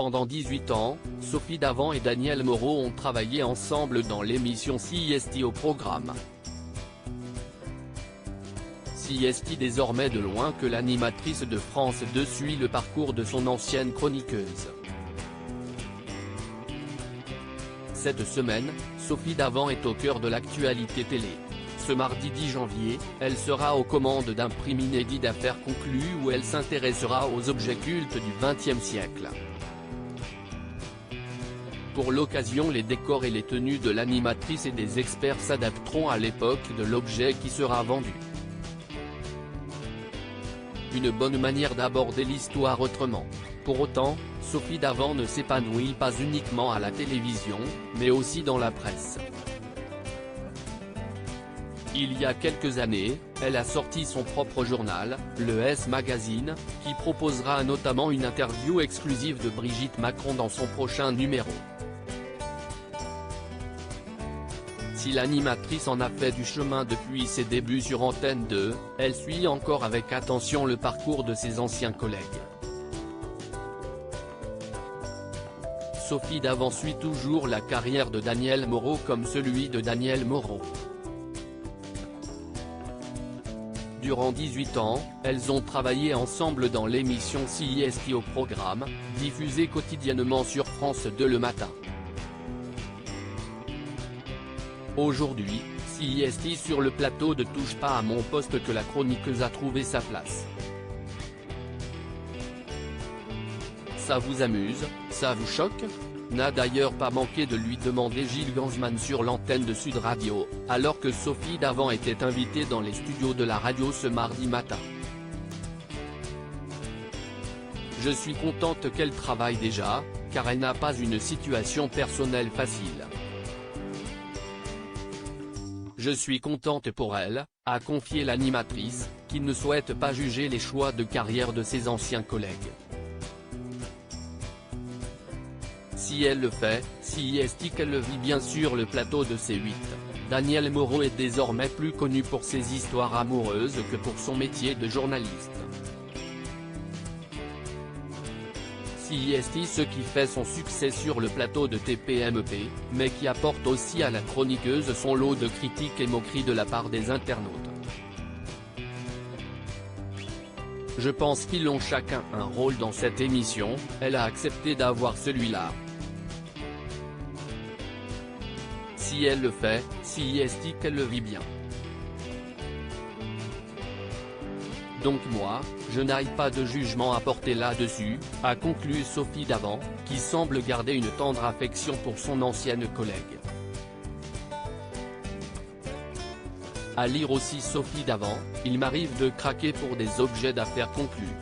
Pendant 18 ans, Sophie Davant et Daniel Moreau ont travaillé ensemble dans l'émission CIST au programme. CIST désormais de loin que l'animatrice de France 2 suit le parcours de son ancienne chroniqueuse. Cette semaine, Sophie Davant est au cœur de l'actualité télé. Ce mardi 10 janvier, elle sera aux commandes d'un prime inédit d'affaires conclues où elle s'intéressera aux objets cultes du XXe siècle. Pour l'occasion, les décors et les tenues de l'animatrice et des experts s'adapteront à l'époque de l'objet qui sera vendu. Une bonne manière d'aborder l'histoire autrement. Pour autant, Sophie Davant ne s'épanouit pas uniquement à la télévision, mais aussi dans la presse. Il y a quelques années, elle a sorti son propre journal, le S Magazine, qui proposera notamment une interview exclusive de Brigitte Macron dans son prochain numéro. Si l'animatrice en a fait du chemin depuis ses débuts sur Antenne 2, elle suit encore avec attention le parcours de ses anciens collègues. Sophie Davant suit toujours la carrière de Daniel Moreau comme celui de Daniel Moreau. Durant 18 ans, elles ont travaillé ensemble dans l'émission CIST au programme, diffusée quotidiennement sur France 2 le matin. Aujourd'hui, CIST sur le plateau de Touche pas à mon poste que la chroniqueuse a trouvé sa place. Ça vous amuse, ça vous choque ? N'a d'ailleurs pas manqué de lui demander Gilles Gansman sur l'antenne de Sud Radio, alors que Sophie Davant était invitée dans les studios de la radio ce mardi matin. Je suis contente qu'elle travaille déjà, car elle n'a pas une situation personnelle facile. Je suis contente pour elle, a confié l'animatrice, qui ne souhaite pas juger les choix de carrière de ses anciens collègues. Si elle le fait, CIST qu'elle le vit bien sur le plateau de C8. Daniel Moreau est désormais plus connu pour ses histoires amoureuses que pour son métier de journaliste. CIST ce qui fait son succès sur le plateau de TPMP, mais qui apporte aussi à la chroniqueuse son lot de critiques et moqueries de la part des internautes. Je pense qu'ils ont chacun un rôle dans cette émission, elle a accepté d'avoir celui-là. Si elle le fait, CIST qu'elle le vit bien. Donc moi, je n'ai pas de jugement à porter là-dessus, a conclu Sophie Davant, qui semble garder une tendre affection pour son ancienne collègue. À lire aussi Sophie Davant, il m'arrive de craquer pour des objets d'affaires conclus.